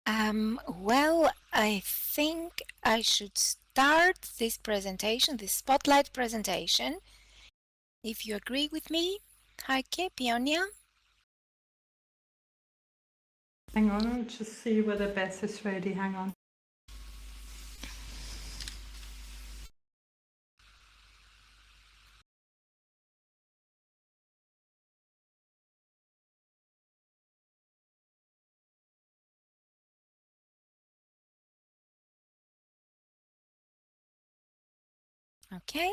Well, I think I should start this presentation, this spotlight presentation. If you agree with me, Heike, Pionia. Hang on, I'll just see whether Beth is ready. Hang on. Okay.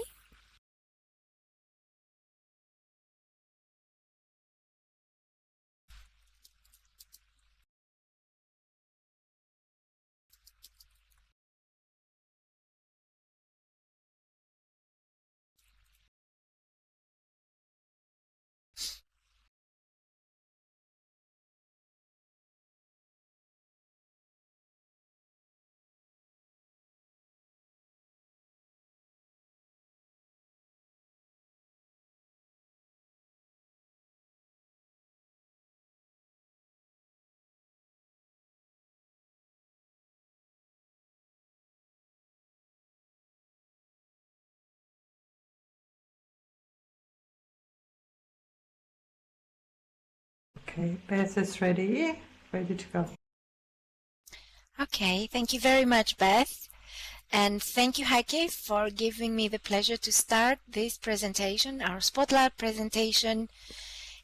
Okay, Beth is ready to go. Okay, thank you very much, Beth. And thank you, Heike, for giving me the pleasure to start this presentation. Our spotlight presentation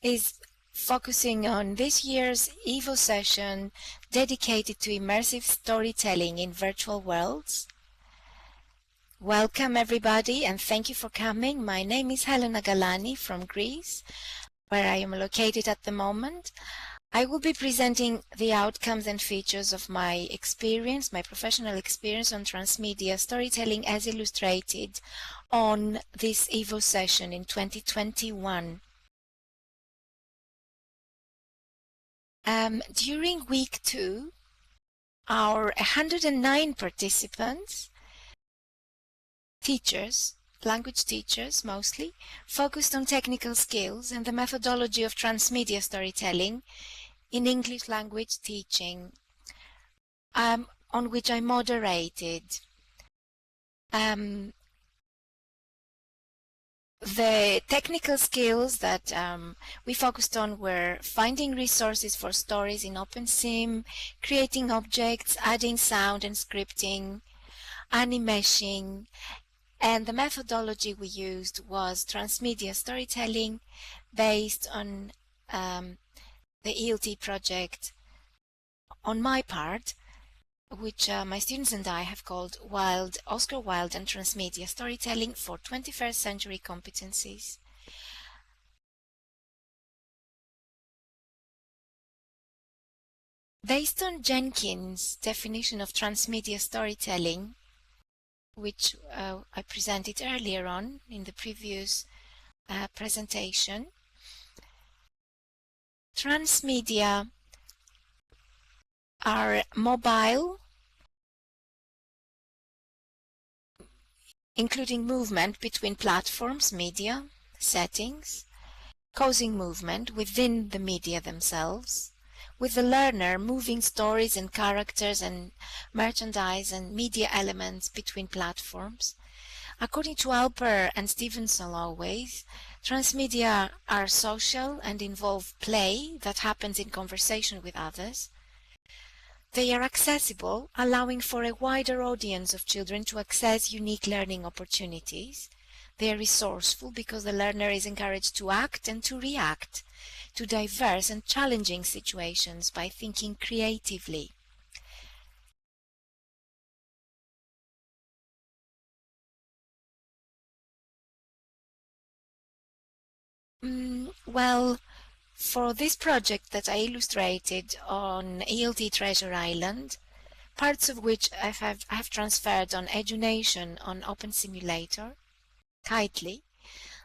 is focusing on this year's EVO session dedicated to immersive storytelling in virtual worlds. Welcome everybody and thank you for coming. My name is Helena Galani from Greece, where I am located at the moment. I will be presenting the outcomes and features of my experience, my professional experience on transmedia storytelling as illustrated on this EVO session in 2021. During week 2, our 109 participants, teachers, language teachers mostly, focused on technical skills and the methodology of transmedia storytelling in English language teaching, on which I moderated. The technical skills that we focused on were finding resources for stories in OpenSim, creating objects, adding sound and scripting, animation, and the methodology we used was transmedia storytelling based on the ELT project on my part, which my students and I have called Oscar Wilde and Transmedia Storytelling for 21st Century Competencies. Based on Jenkins' definition of transmedia storytelling, which I presented earlier on in the previous presentation, transmedia are mobile, including movement between platforms, media, settings, causing movement within the media themselves, with the learner moving stories and characters and merchandise and media elements between platforms. According to Alper and Stevenson always, transmedia are social and involve play that happens in conversation with others. They are accessible, allowing for a wider audience of children to access unique learning opportunities. They are resourceful because the learner is encouraged to act and to react to diverse and challenging situations by thinking creatively. Well, for this project that I illustrated on ELT Treasure Island, parts of which I have transferred on Edunation on Open Simulator, Kitely,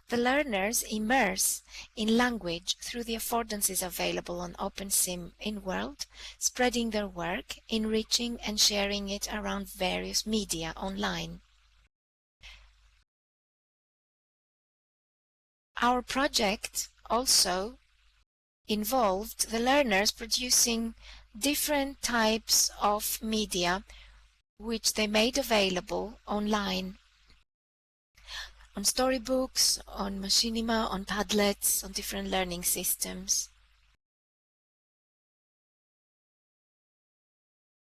the learners immerse in language through the affordances available on OpenSim in World, spreading their work, enriching and sharing it around various media online. Our project also involved the learners producing different types of media which they made available online, on storybooks, on machinima, on Padlets, on different learning systems.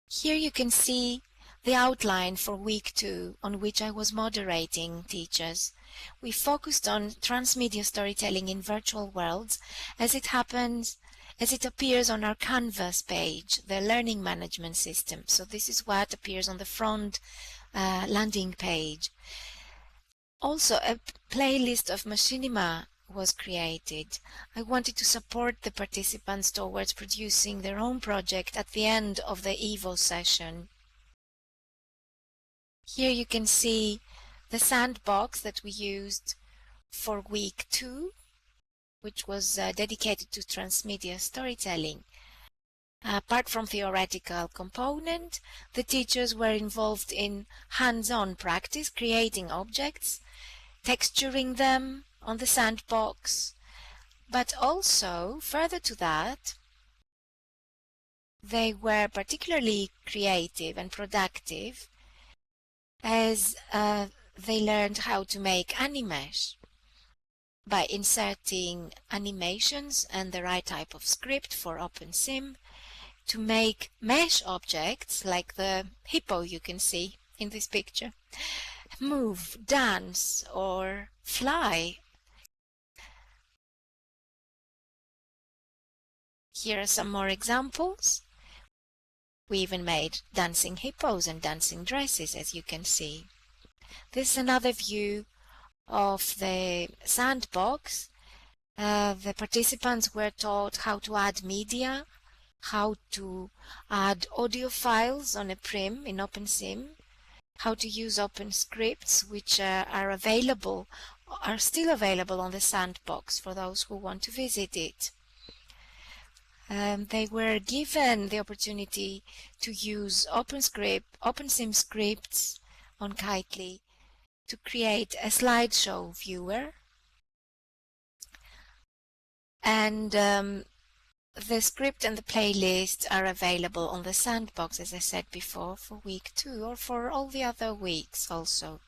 Here you can see the outline for week 2, on which I was moderating teachers. We focused on transmedia storytelling in virtual worlds as it appears on our Canvas page, the learning management system. So this is what appears on the front landing page. Also, a playlist of machinima was created. I wanted to support the participants towards producing their own project at the end of the EVO session. Here you can see the sandbox that we used for week 2, which was dedicated to transmedia storytelling. Apart from theoretical component, the teachers were involved in hands-on practice, creating objects, texturing them on the sandbox, but also, further to that, they were particularly creative and productive as they learned how to make animesh by inserting animations and the right type of script for OpenSim to make mesh objects like the hippo you can see in this picture move, dance, or fly. Here are some more examples. We even made dancing hippos and dancing dresses, as you can see. This is another view of the sandbox. The participants were taught how to add media, how to add audio files on a prim in OpenSim, how to use OpenScripts, which are still available on the sandbox for those who want to visit it. They were given the opportunity to use OpenSim scripts on Kitely to create a slideshow viewer, and the script and the playlist are available on the sandbox, as I said before, for week 2 or for all the other weeks also.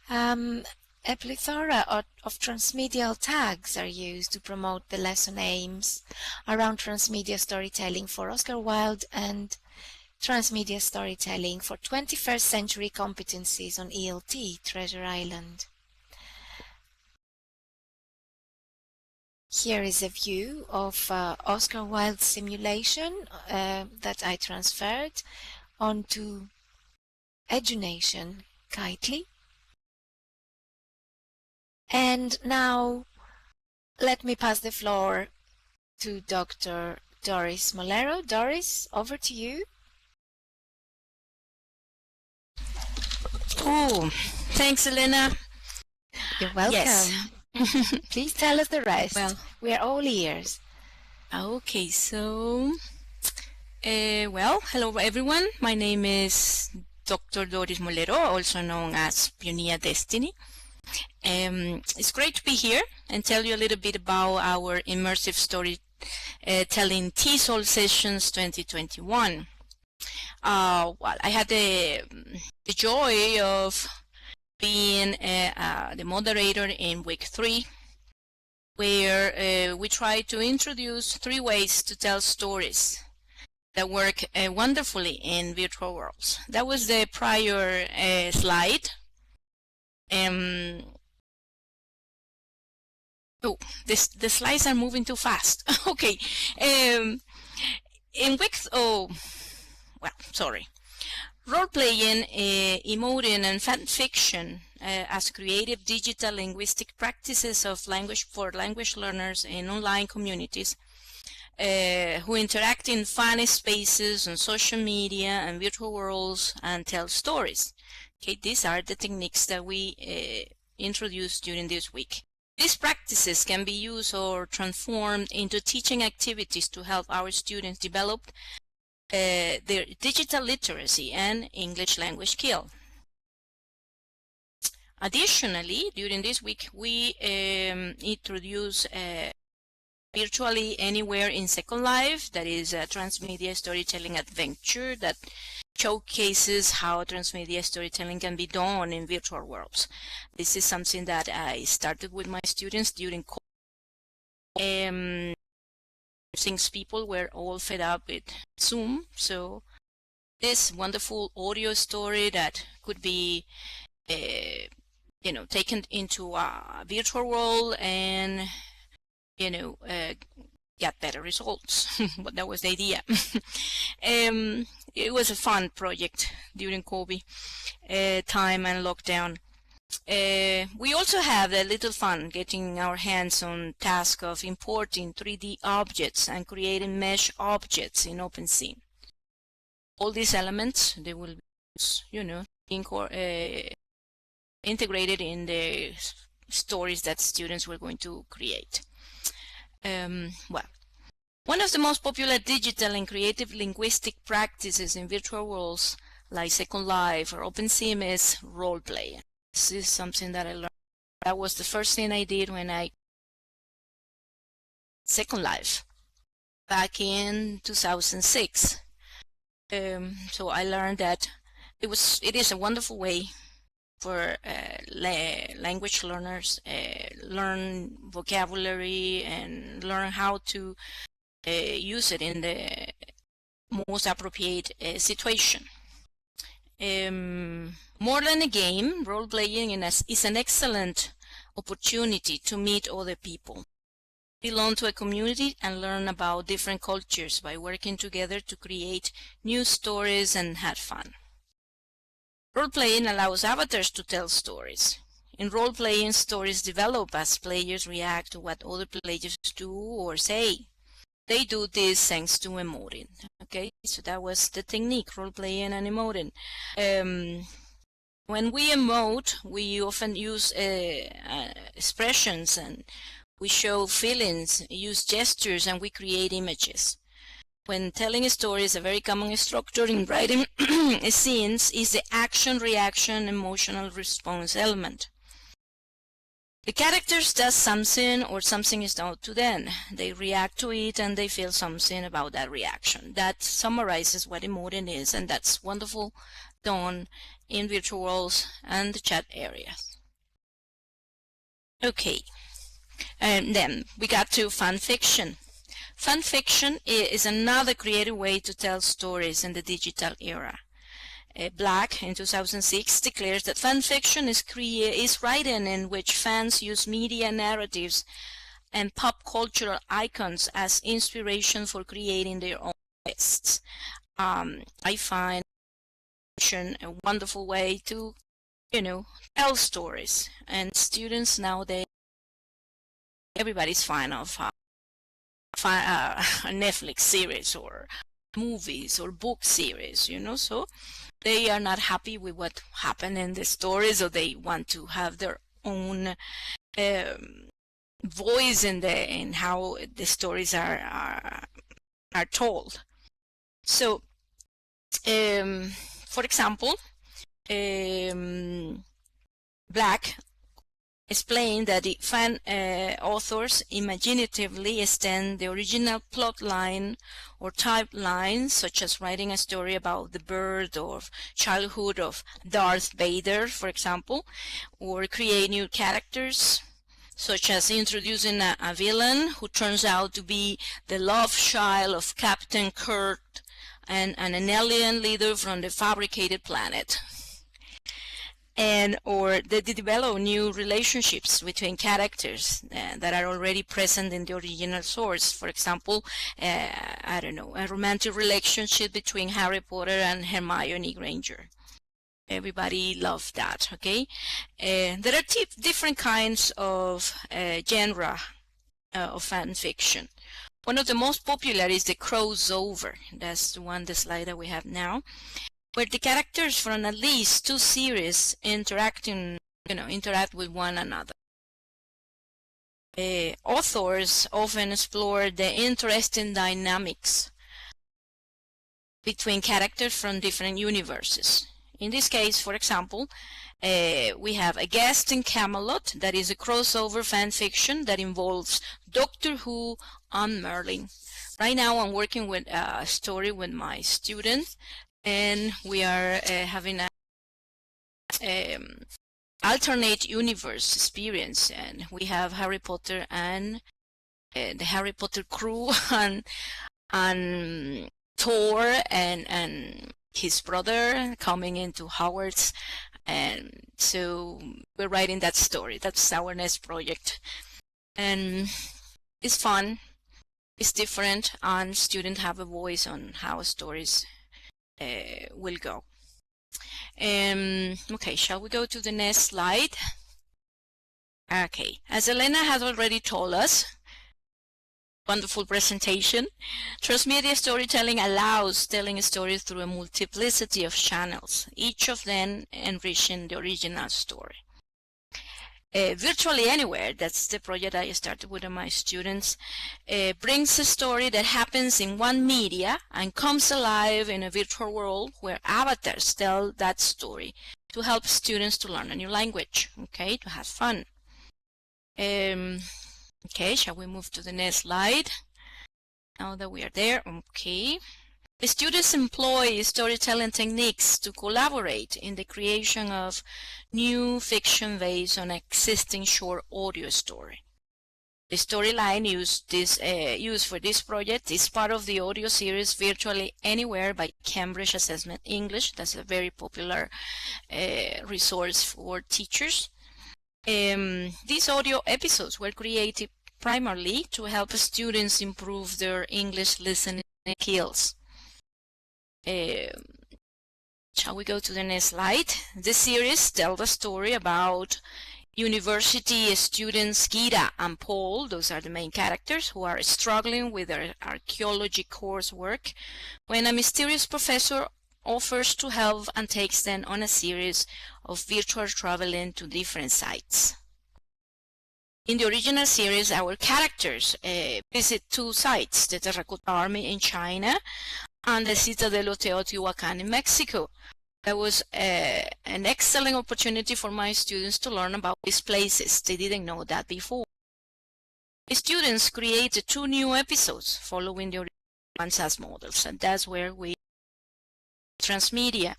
A plethora of transmedial tags are used to promote the lesson aims around transmedia storytelling for Oscar Wilde and transmedia storytelling for 21st century competencies on ELT, Treasure Island. Here is a view of Oscar Wilde's simulation that I transferred onto Edunation Kitely. And now let me pass the floor to Dr. Doris Molero. Doris, over to you. Oh, thanks, Helena. You're welcome. Yes. Please tell us the rest. Well, we're all ears. Okay, so, hello everyone. My name is Dr. Doris Molero, also known as Pionia Destiny. It's great to be here and tell you a little bit about our immersive storytelling TESOL sessions 2021. I had the joy of being the moderator in week 3, where we try to introduce 3 ways to tell stories that work wonderfully in virtual worlds. That was the prior slide. The slides are moving too fast. Okay. In week, role-playing, emoting, and fanfiction as creative digital linguistic practices of language for language learners in online communities who interact in funny spaces on social media and virtual worlds and tell stories. Okay, these are the techniques that we introduced during this week. These practices can be used or transformed into teaching activities to help our students develop their digital literacy and English language skill. Additionally, during this week, we introduce virtually anywhere in Second Life. That is a transmedia storytelling adventure that showcases how transmedia storytelling can be done in virtual worlds. This is something that I started with my students during since people were all fed up with Zoom. So this wonderful audio story that could be taken into a virtual world and get better results. But that was the idea. It was a fun project during COVID time and lockdown. We also have a little fun getting our hands on task of importing 3D objects and creating mesh objects in OpenSim. All these elements, they will be integrated in the stories that students were going to create. Well, one of the most popular digital and creative linguistic practices in virtual worlds like Second Life or OpenSim is role-playing. This is something that I learned. That was the first thing I did when I Second Life back in 2006. So I learned that it is a wonderful way for language learners learn vocabulary and learn how to use it in the most appropriate situation. More than a game, role-playing is an excellent opportunity to meet other people, belong to a community, and learn about different cultures by working together to create new stories and have fun. Role-playing allows avatars to tell stories. In role-playing, stories develop as players react to what other players do or say. They do this thanks to emoting. Okay, so that was the technique, role-playing and emoting. When we emote, we often use expressions, and we show feelings, use gestures, and we create images. When telling a story, is a very common structure in writing scenes is the action-reaction emotional response element. The characters does something, or something is done to them. They react to it and they feel something about that reaction. That summarizes what emoting is, and that's wonderful done in virtual worlds and the chat areas. Okay, and then we got to fanfiction. Fanfiction is another creative way to tell stories in the digital era. Black, in 2006, declares that fanfiction is writing in which fans use media narratives and pop cultural icons as inspiration for creating their own lists. I find a wonderful way to, tell stories. And students nowadays, everybody's fan of a Netflix series or movies or book series, so they are not happy with what happened in the stories, or they want to have their own voice in how the stories are told. So, for example, Black explained that the fan authors imaginatively extend the original plot line or type lines, such as writing a story about the birth or childhood of Darth Vader, for example, or create new characters, such as introducing a villain who turns out to be the love child of Captain Kirk and an alien leader from the fabricated planet. Or they develop new relationships between characters that are already present in the original source. For example, a romantic relationship between Harry Potter and Hermione Granger. Everybody loves that, okay? There are different kinds of genre of fan fiction. One of the most popular is the crossover. That's the slide that we have now, where the characters from at least two series interact with one another. Authors often explore the interesting dynamics between characters from different universes. In this case, for example, we have A Guest in Camelot, that is a crossover fan fiction that involves Doctor Who and Merlin. Right now I'm working with a story with my students, and we are having a alternate universe experience, and we have Harry Potter and the Harry Potter crew and Thor and his brother coming into Hogwarts, and so we're writing that story. That's our next project, and it's fun, it's different, and students have a voice on how stories will go. Okay, shall we go to the next slide? Okay, as Helena has already told us, wonderful presentation, transmedia storytelling allows telling a story through a multiplicity of channels, each of them enriching the original story. Virtually Anywhere, that's the project I started with my students, brings a story that happens in one media and comes alive in a virtual world where avatars tell that story to help students to learn a new language, okay, to have fun. Okay, shall we move to the next slide? Now that we are there, okay. The students employ storytelling techniques to collaborate in the creation of new fiction based on existing short audio story. The storyline used for this project is part of the audio series Virtually Anywhere by Cambridge Assessment English. That's a very popular resource for teachers. These audio episodes were created primarily to help students improve their English listening skills. Shall we go to the next slide? This series tells a story about university students Gita and Paul, those are the main characters, who are struggling with their archaeology coursework when a mysterious professor offers to help and takes them on a series of virtual traveling to different sites. In the original series, our characters visit two sites, the Terracotta Army in China and the Citadel of Teotihuacan in Mexico. That was an excellent opportunity for my students to learn about these places. They didn't know that before. The students created 2 new episodes following the original ones as models, and that's where we transmedia.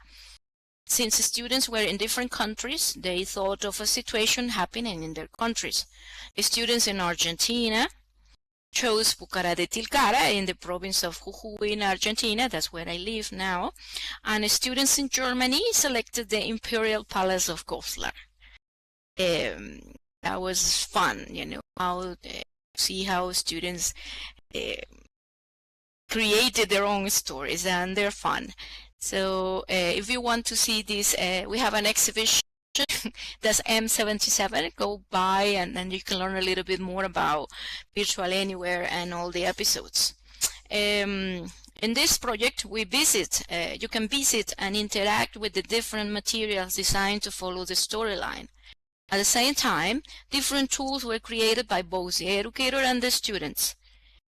Since the students were in different countries, they thought of a situation happening in their countries. The students in Argentina chose Pucará de Tilcara in the province of Jujuy in Argentina, that's where I live now, and students in Germany selected the Imperial Palace of Goslar. That was fun, you know, how see how students created their own stories, and they're fun. So if you want to see this, we have an exhibition that's M77. Go by and you can learn a little bit more about Virtual Anywhere and all the episodes. In this project, we visit, you can visit and interact with the different materials designed to follow the storyline. At the same time, different tools were created by both the educator and the students.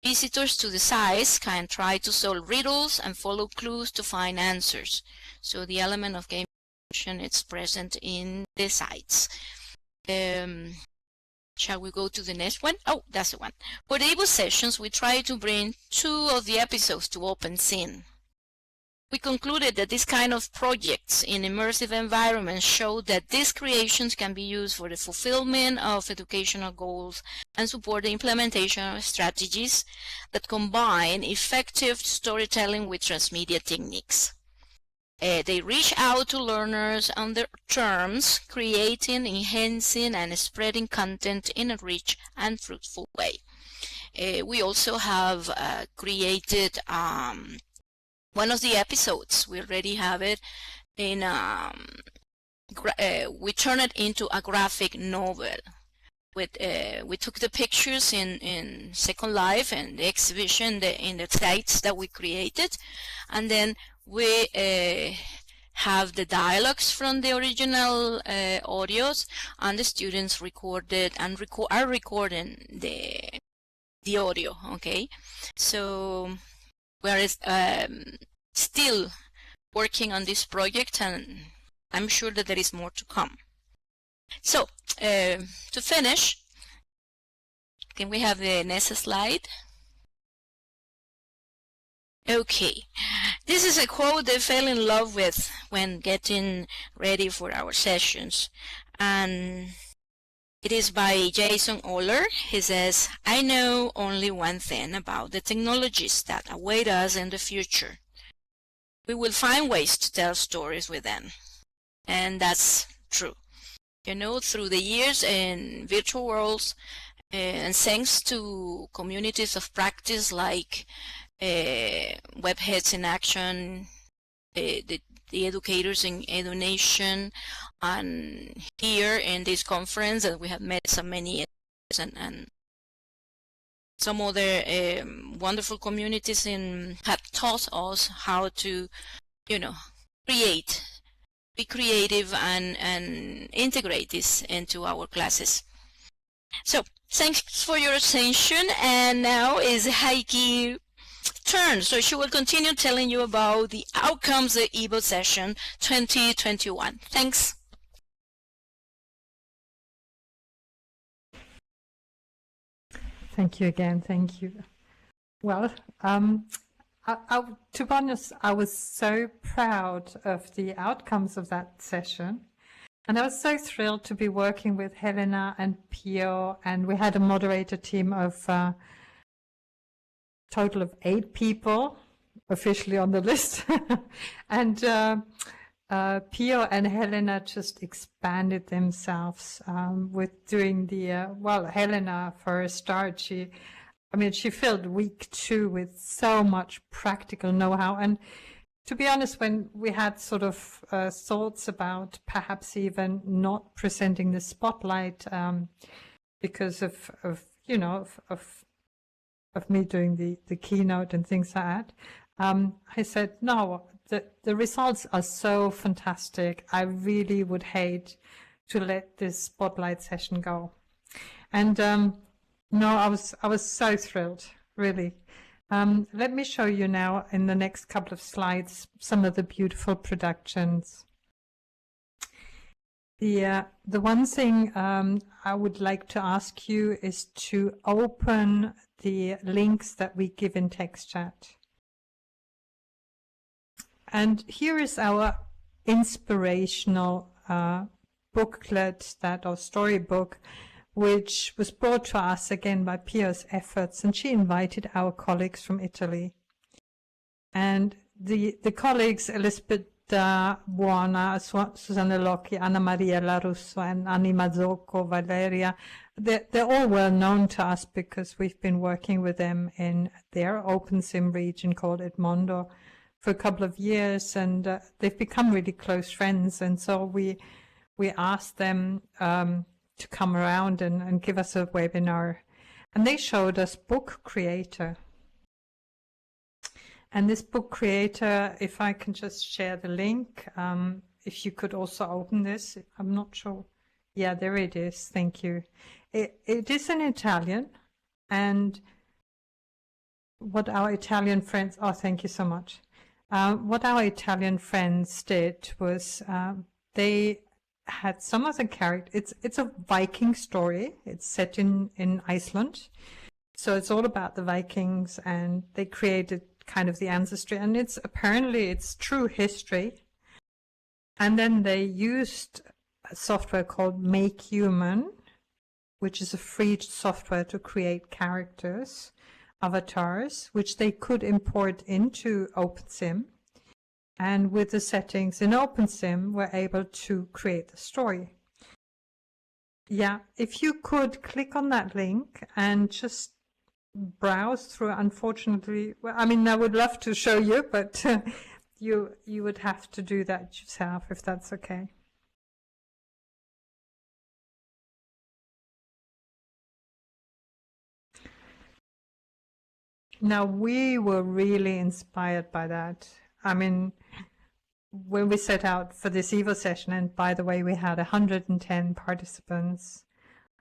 Visitors to the sites can try to solve riddles and follow clues to find answers. So the element of gamification is present in the sites. Shall we go to the next one? Oh, that's the one. For the ebook sessions, we try to bring 2 of the episodes to OpenSim. We concluded that this kind of projects in immersive environments show that these creations can be used for the fulfillment of educational goals and support the implementation of strategies that combine effective storytelling with transmedia techniques. They reach out to learners on their terms, creating, enhancing, and spreading content in a rich and fruitful way. We also have created one of the episodes. We already have it in we turn it into a graphic novel. We took the pictures in Second Life and the exhibition in the sites that we created, and then we have the dialogues from the original audios, and the students recorded and are recording the audio. Okay, so we're still working on this project, and I'm sure that there is more to come. So, to finish, can we have the next slide? Okay, this is a quote I fell in love with when getting ready for our sessions, and it is by Jason Ohler. He says, "I know only one thing about the technologies that await us in the future. We will find ways to tell stories with them." And that's true. You know, through the years in virtual worlds, and thanks to communities of practice like Webheads in Action, the educators in EduNation, and here in this conference that we have met so many and some other wonderful communities have taught us how to, you know, be creative and integrate this into our classes. So thanks for your attention, and now is Heike's turn. So she will continue telling you about the outcomes of EVO session 2021. Thanks. Thank you again. Thank you. Well, to be honest, I was so proud of the outcomes of that session. And I was so thrilled to be working with Helena and Pio, and we had a moderator team of total of 8 people officially on the list. And Pio and Helena just expanded themselves with doing the, well, Helena, for a start, she filled week 2 with so much practical know-how. And to be honest, when we had sort of thoughts about perhaps even not presenting the spotlight because of me doing the keynote and things like that, I said, no, the results are so fantastic. I really would hate to let this spotlight session go. And no, I was so thrilled, really. Let me show you now in the next couple of slides some of the beautiful productions. The one thing I would like to ask you is to open the links that we give in text chat. And here is our inspirational booklet, or storybook, which was brought to us again by Pia's efforts, and she invited our colleagues from Italy. And the colleagues, Elizabeth Buona, Susanna Locchi, Anna Maria La Russo, and Anni Mazzocco, Valeria, they're all well known to us because we've been working with them in their OpenSim region called Edmondo for a couple of years, and they've become really close friends. And so we asked them to come around and give us a webinar, and they showed us Book Creator. And this Book Creator, if I can just share the link, if you could also open this, I'm not sure. Yeah, there it is. Thank you. It is in Italian, and what our Italian friends, oh, thank you so much. What our Italian friends did was they had some of the characters. It's a Viking story. It's set in Iceland, so it's all about the Vikings, and they created kind of the ancestry, and it's true history. And then they used a software called Make Human, which is a free software to create characters, avatars, which they could import into OpenSim. And with the settings in OpenSim, we're able to create the story. Yeah, if you could click on that link and just browse through. Unfortunately, well, I mean, I would love to show you, but you would have to do that yourself, if that's okay. Now, we were really inspired by that. I mean, when we set out for this EVO session, and by the way, we had 110 participants,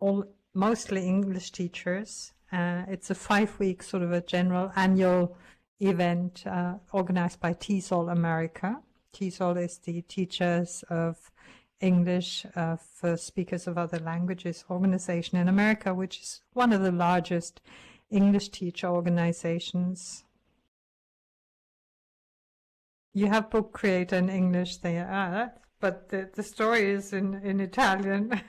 all mostly English teachers. It's a 5-week sort of a general annual event organized by TESOL America. TESOL is the Teachers of English for Speakers of Other Languages organization in America, which is one of the largest English teacher organizations. You have book creator in English there, but the story is in Italian.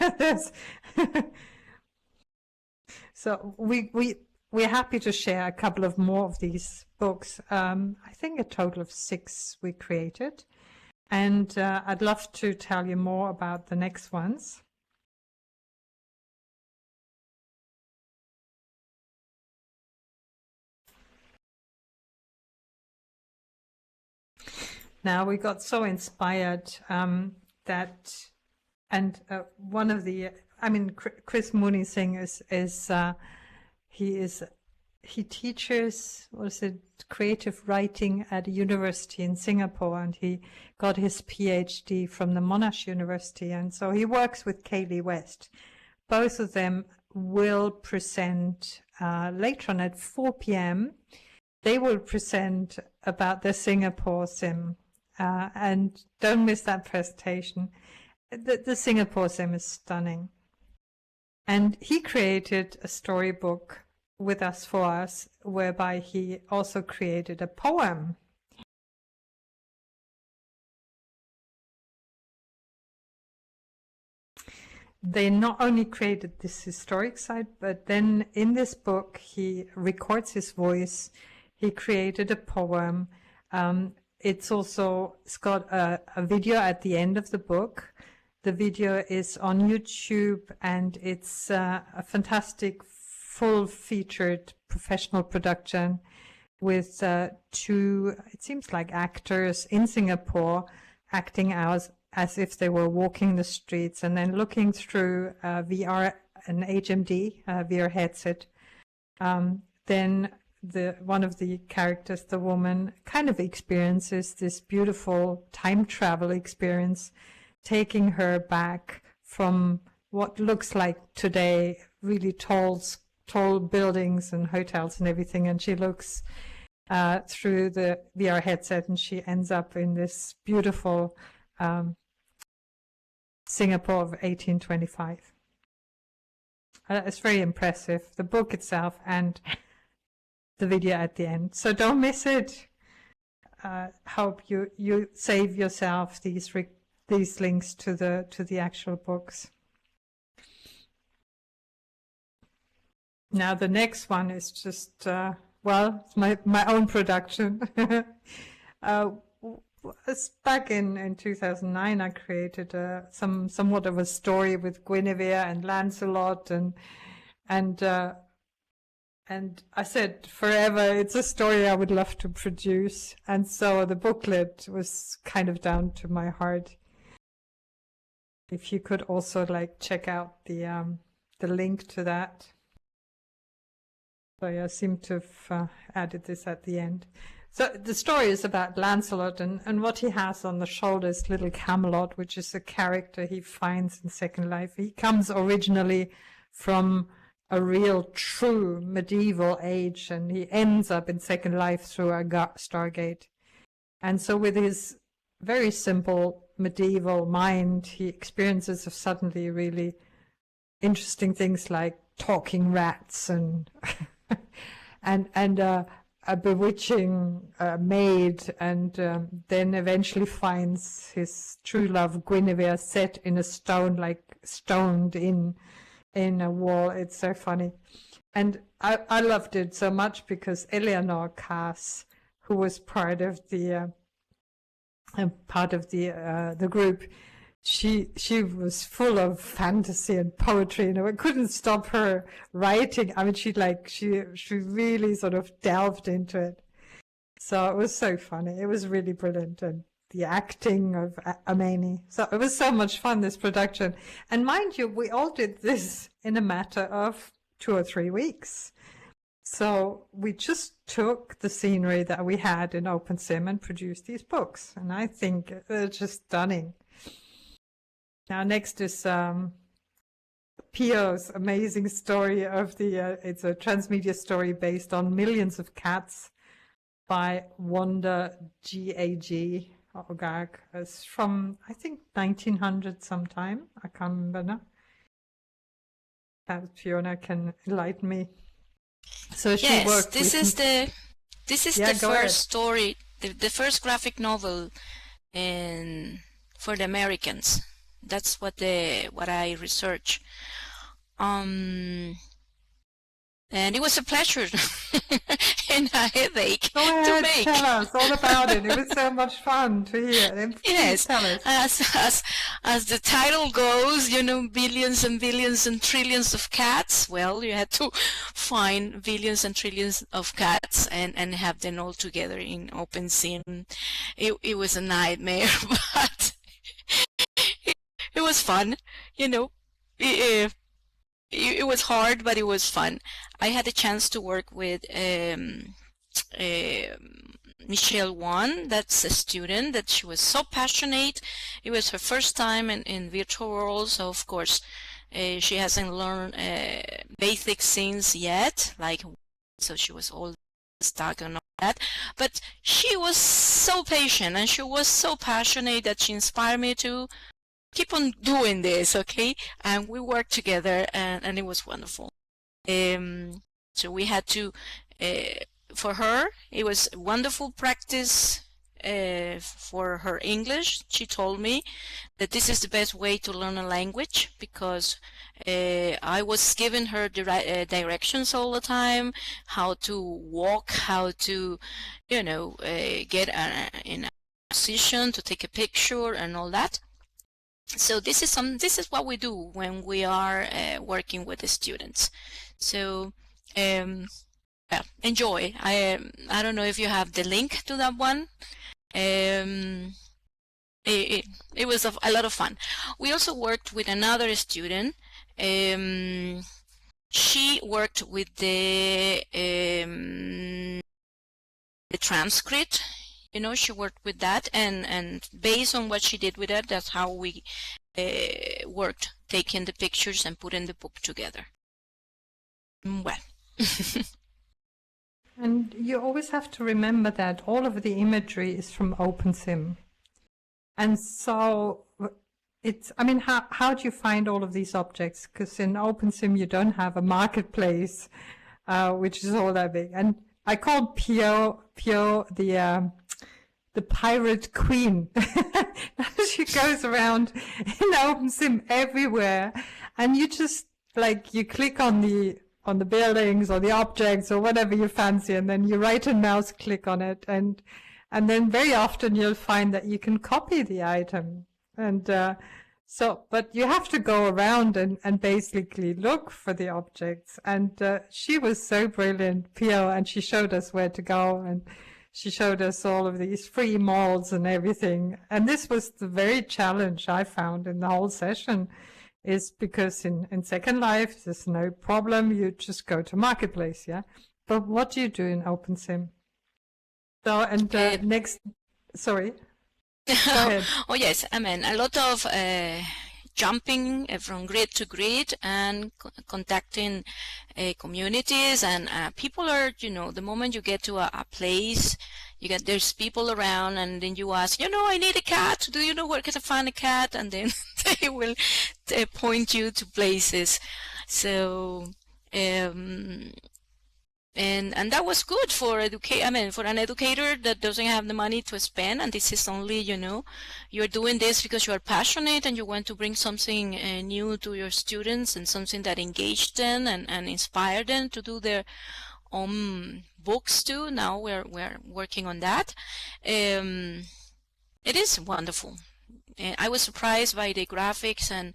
So we're happy to share a couple of more of these books. I think a total of 6 we created. And I'd love to tell you more about the next ones. Now we got so inspired that, and one of the, I mean, Chris Mooney Singh he teaches, what is it, creative writing at a university in Singapore, and he got his PhD from the Monash University, and so he works with Kaylee West. Both of them will present later on at 4 p.m. They will present about the Singapore Sim, and don't miss that presentation. The Singapore Sim is stunning. And he created a storybook with us for us, whereby he also created a poem. They not only created this historic side, but then in this book he records his voice. He created a poem. It's got a video at the end of the book. The video is on YouTube, and it's a fantastic full-featured professional production with 2, it seems like, actors in Singapore acting out as if they were walking the streets, and then looking through VR, an HMD VR headset. Then one of the characters, the woman, kind of experiences this beautiful time travel experience, taking her back from what looks like today really tall buildings and hotels and everything, and she looks through the VR headset, and she ends up in this beautiful Singapore of 1825. It's very impressive, the book itself and the video at the end. So don't miss it. Hope you save yourself these links to the actual books. Now the next one is just well, it's my own production. Back in 2009, I created somewhat of a story with Guinevere and Lancelot, and I said forever it's a story I would love to produce, and so the booklet was kind of down to my heart. If you could also check out the link to that. So I seem to have added this at the end. So the story is about Lancelot and what he has on the shoulders, little Camelot, which is a character he finds in Second Life. He comes originally from a real true medieval age, and he ends up in Second Life through a Stargate. And so with his very simple medieval mind, he experiences suddenly really interesting things like talking rats and a bewitching maid, and then eventually finds his true love Guinevere set in a stone, stoned in a wall. It's so funny. And I loved it so much because Eleanor Cass, who was part of the group, she was full of fantasy and poetry, and I couldn't stop her writing. I mean, she really sort of delved into it. So it was so funny. It was really brilliant, and the acting of Amani. So it was so much fun, this production. And mind you, we all did this in a matter of 2 or 3 weeks. So we just took the scenery that we had in OpenSim and produced these books, and I think they're just stunning. Now next is Pio's amazing story of it's a transmedia story based on Millions of Cats by Wonder GAG. gag. It's from, I think, 1900 sometime. I can't remember now. Fiona can enlighten me. So she Yes, worked this with... is the Yeah, go ahead. first story, the first graphic novel for the Americans. That's what I research. And it was a pleasure and a headache Go to ahead, make. tell us all about it. It was so much fun to hear. And please Yes, tell us. as the title goes, you know, billions and billions and trillions of cats. Well, you had to find billions and trillions of cats and have them all together in OpenSim. It was a nightmare, but it was fun, you know. It was hard, but it was fun. I had a chance to work with Michelle Wan, that's a student that she was so passionate. It was her first time in virtual world, so of course she hasn't learned basic things yet, like, so she was all stuck on all that. But she was so patient and she was so passionate that she inspired me to keep on doing this, okay? And we worked together, and it was wonderful. So we had to, for her, it was wonderful practice for her English. She told me that this is the best way to learn a language because I was giving her directions all the time, how to walk, how to, you know, get in a position to take a picture and all that. So this is what we do when we are working with the students. So yeah, enjoy. I don't know if you have the link to that one. It was a lot of fun. We also worked with another student. She worked with the transcript. You know, she worked with that, and based on what she did with it, that's how we worked, taking the pictures and putting the book together. Well. And you always have to remember that all of the imagery is from OpenSim. And so it's, I mean, how do you find all of these objects? Because in OpenSim you don't have a marketplace, which is all that big. And I called Pio the pirate queen. She goes around in OpenSim everywhere, and you just, like, you click on the buildings or the objects or whatever you fancy, and then you right and mouse click on it, and then very often you'll find that you can copy the item. And but you have to go around and basically look for the objects. And she was so brilliant, Pio, and she showed us where to go, and she showed us all of these free malls and everything. And this was the very challenge I found in the whole session, is because in Second Life, there's no problem. You just go to Marketplace, yeah? But what do you do in OpenSim? So, and next, sorry. Go ahead. Oh, yes. I mean, a lot of jumping from grid to grid and contacting communities, and people are, you know, the moment you get to a place, there's people around, and then you ask, you know, I need a cat. Do you know where can I find a cat? And then they will point you to places. So, and that was good for for an educator that doesn't have the money to spend, and this is only, you know, you're doing this because you are passionate and you want to bring something new to your students and something that engaged them and inspired them to do their own books too. Now we're working on that. It is wonderful. I was surprised by the graphics and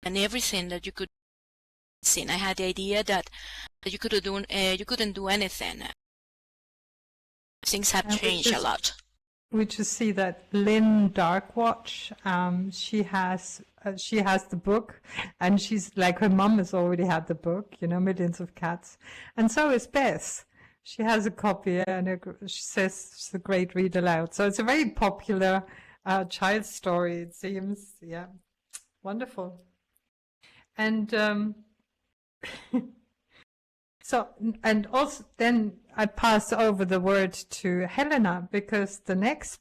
everything that you could. I had the idea that you couldn't do anything. Things have changed a lot. We just see that Lynn Darkwatch, she has the book, and she's like, her mom has already had the book, you know, Millions of Cats, and so is Beth. She has a copy, and she says it's a great read aloud. So it's a very popular child story, it seems. Yeah, wonderful. And So, and also then I pass over the word to Helena, because the next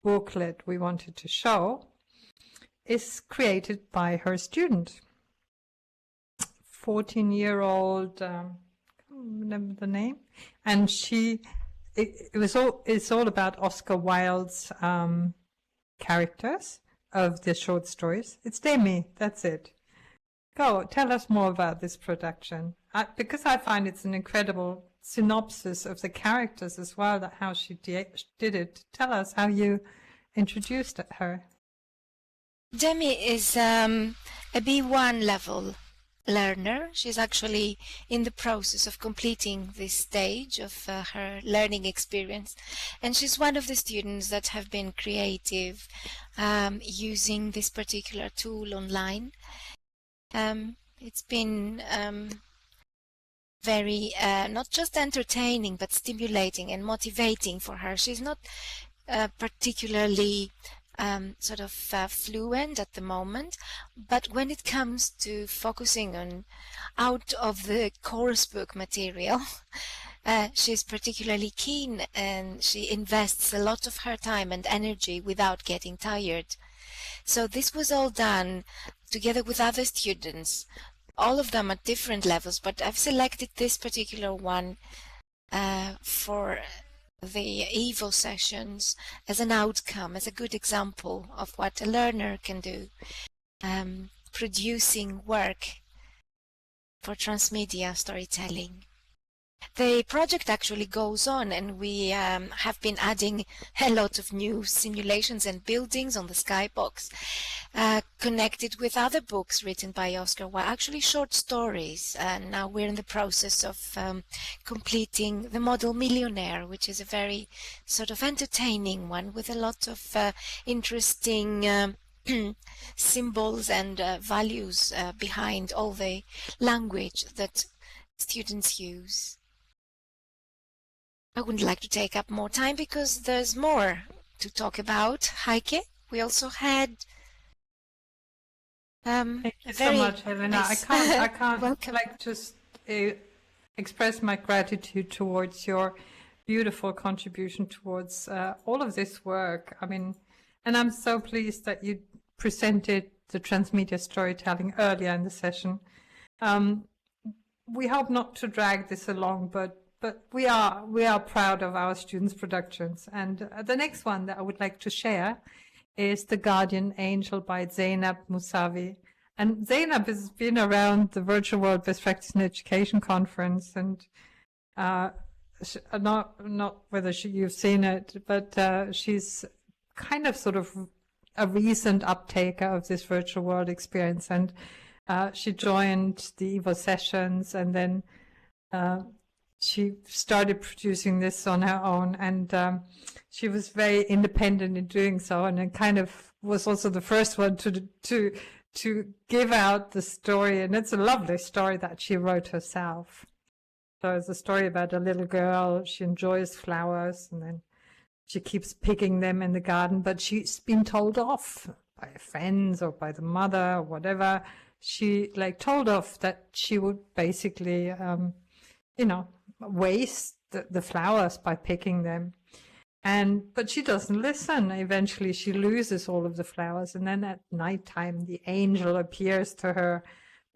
booklet we wanted to show is created by her student, 14-year-old, I can't remember the name, and it's all about Oscar Wilde's characters of the short stories. It's Demi, that's it. Go, tell us more about this production. Because I find it's an incredible synopsis of the characters as well, that how she did it. Tell us how you introduced her. Demi is a B1 level learner. She's actually in the process of completing this stage of her learning experience, and she's one of the students that have been creative using this particular tool online. It's been very not just entertaining but stimulating and motivating for her. She's not particularly sort of fluent at the moment, but when it comes to focusing on out of the course book material, she's particularly keen, and she invests a lot of her time and energy without getting tired. So this was all done together with other students, all of them at different levels, but I've selected this particular one for the EVO sessions as an outcome, as a good example of what a learner can do, producing work for transmedia storytelling. The project actually goes on, and we have been adding a lot of new simulations and buildings on the skybox, connected with other books written by Oscar Wilde, actually short stories. And now we're in the process of completing the model Millionaire, which is a very sort of entertaining one with a lot of interesting symbols and values behind all the language that students use. I wouldn't like to take up more time because there's more to talk about. Heike, we also had Thank you so much, Helena. Nice. I can't Welcome. like just express my gratitude towards your beautiful contribution towards all of this work. I mean, and I'm so pleased that you presented the transmedia storytelling earlier in the session. We hope not to drag this along, but we are proud of our students' productions. And the next one that I would like to share is The Guardian Angel by Zainab Musavi. And Zainab has been around the Virtual World Best Practice in Education conference, and not whether you've seen it, but she's kind of sort of a recent uptaker of this virtual world experience. And she joined the EVO sessions, and then she started producing this on her own, and she was very independent in doing so, and it kind of was also the first one to give out the story. And it's a lovely story that she wrote herself. So it's a story about a little girl. She enjoys flowers, and then she keeps picking them in the garden, but she's been told off by friends or by the mother or whatever. She told off that she would basically, waste the flowers by picking them. But she doesn't listen. Eventually she loses all of the flowers. And then at nighttime, the angel appears to her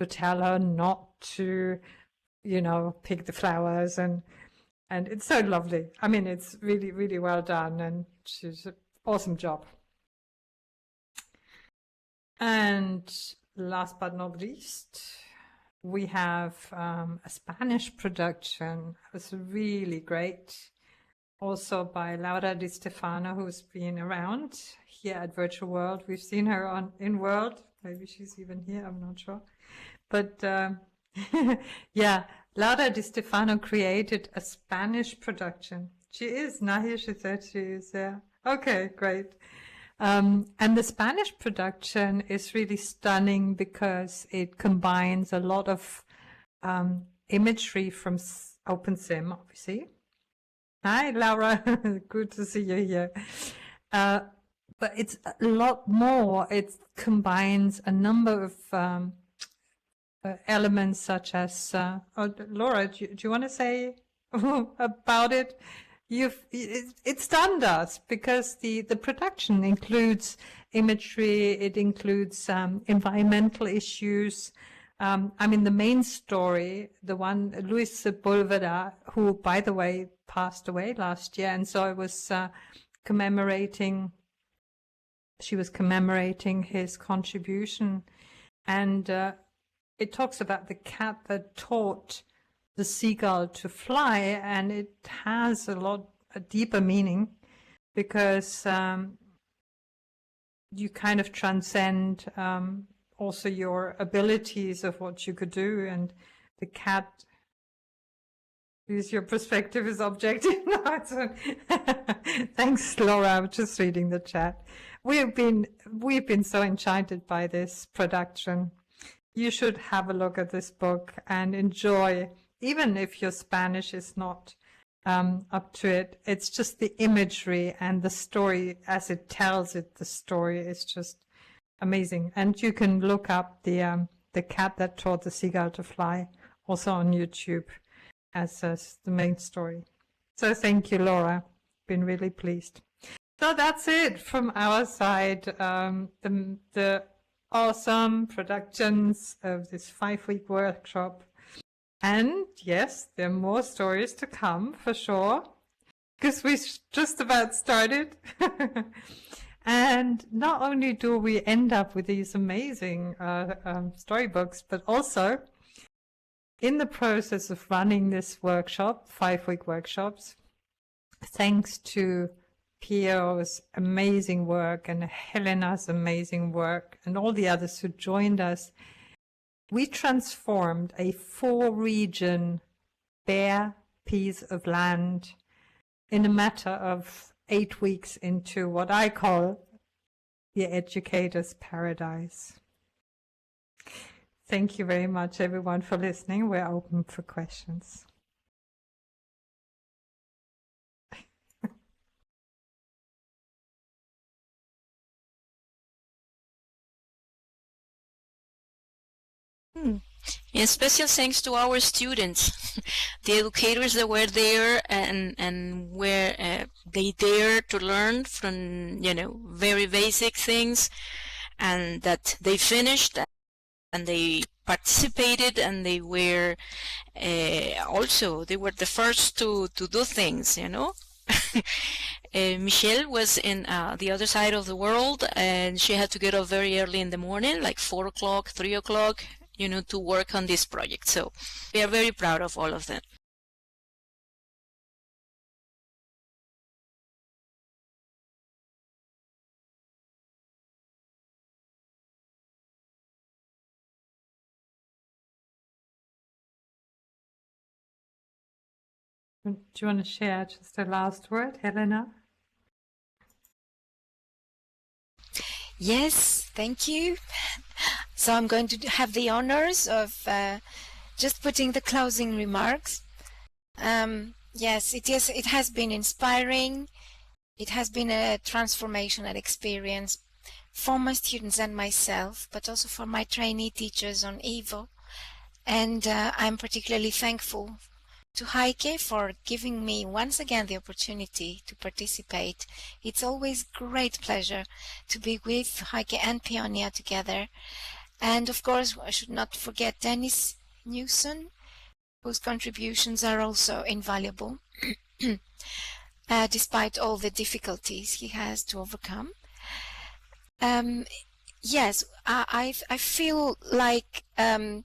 to tell her not to, pick the flowers. And it's so lovely. I mean, it's really, really well done. And she's an awesome job. And last but not least, we have a Spanish production. It was really great. Also by Laura Di Stefano, who's been around here at Virtual World. We've seen her in World. Maybe she's even here, I'm not sure. But yeah, Laura Di Stefano created a Spanish production. She is, now here she said she is there. Okay, great. And the Spanish production is really stunning because it combines a lot of imagery from OpenSim, obviously. Hi, Laura. Good to see you here. But it's a lot more. It combines a number of elements such as, oh, Laura, do you want to say about it? It stunned us because the production includes imagery, it includes environmental issues. I mean, the main story, the one, Luis Sepulveda, who, by the way, passed away last year, and so I was commemorating, she was commemorating his contribution, and it talks about the cat that taught the seagull to fly, and it has a deeper meaning because you kind of transcend also your abilities of what you could do, and the cat, use your perspective is objective. Thanks, Laura. I was just reading the chat. We've been so enchanted by this production. You should have a look at this book and enjoy, even if your Spanish is not up to it. It's just the imagery and the story as it tells it. The story is just amazing. And you can look up the cat that taught the seagull to fly also on YouTube as the main story. So thank you, Laura. Been really pleased. So that's it from our side. The awesome productions of this 5-week workshop. And yes, there are more stories to come for sure, because we just about started. And not only do we end up with these amazing storybooks, but also in the process of running this workshop, 5-week workshops, thanks to Pio's amazing work and Helena's amazing work and all the others who joined us, we transformed a 4-region bare piece of land in a matter of 8 weeks into what I call the educator's paradise. Thank you very much, everyone, for listening. We're open for questions. And special thanks to our students, the educators that were there and where they dared to learn from, very basic things, and that they finished and they participated, and they were also, they were the first to do things, Michelle was in the other side of the world, and she had to get up very early in the morning, like 4 o'clock, 3 o'clock, to work on this project. So we are very proud of all of them. Do you want to share just a last word, Helena? Yes, thank you. So I'm going to have the honors of just putting the closing remarks. Yes, it has been inspiring. It has been a transformational experience for my students and myself, but also for my trainee teachers on EVO. And I'm particularly thankful to Heike for giving me once again the opportunity to participate. It's always great pleasure to be with Heike and Pionia together. And of course, I should not forget Dennis Newson, whose contributions are also invaluable, despite all the difficulties he has to overcome. Yes, I feel like I'm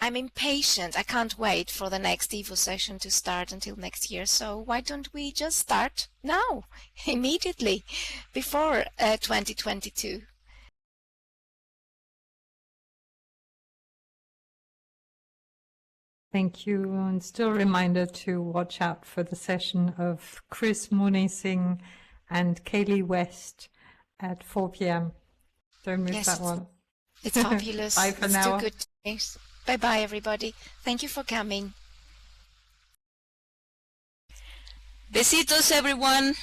impatient. I can't wait for the next EVO session to start until next year. So why don't we just start now, immediately, before 2022? Thank you, and still a reminder to watch out for the session of Chris Munising and Kaylee West at 4 p.m. Don't miss that one. It's fabulous. Bye for now. It's too good. Thanks. Bye-bye, everybody. Thank you for coming. Besitos, everyone.